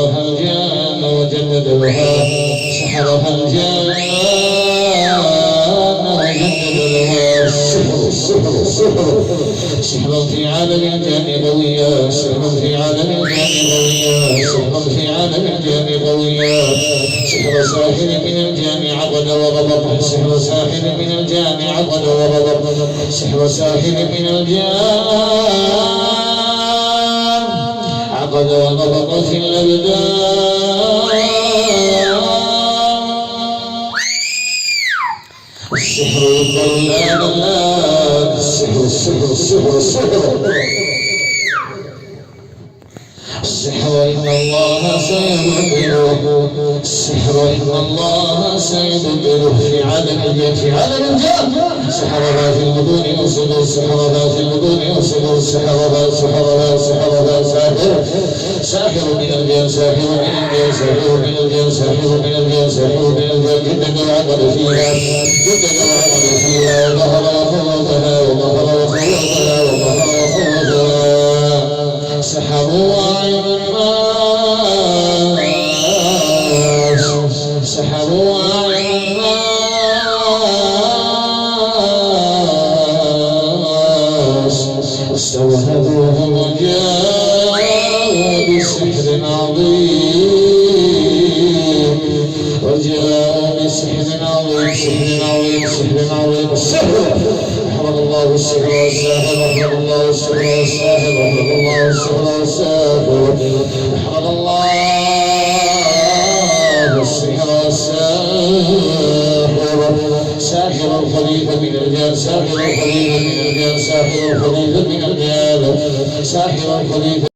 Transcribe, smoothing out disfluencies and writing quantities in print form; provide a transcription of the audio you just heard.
الجان وجددها سحرها الجان وجدد لها سحرا في عالم الجان قويا سحرا في عالم الجان قويا سحرا في عالم الجان قويا سحر ساحر من الجان عقد وغضب سحر ساحر من الجان عقد وغضب سحر ساحر من الجان عقد وغضب في الأبدان السحر الضلال السحر السحر السحر السحر إن الله سيبطله السحر إن الله سيبطله في عالم الجن في عالم الجن سحرها في البطون والصدور سحرها في البطون والصدور سحرها سحرها ساحر من الجن ساحر من الجن ساحر من الجن ساحر من الجن ساحر من الجن جدد العقل فيها جدد العقل فيها وظهر وخوضها وظهر وخوضها وظهر وخوضها سحروا أعين الناس سحروا أعين الناس واستوهبوهم وجاءوا بسحر عظيم وجاءوا بسحر عظيم سحر عظيم سحر عظيم السحر رحمة الله السحر والساحر رحمة الله السحر والساحر رحمة الله السحر والساحر رحمة الله السحر والساحر ساحر الخليفة من الجان ساحر الخليفة من الجان ساحر الخليفة من الجان ساحر الخليفة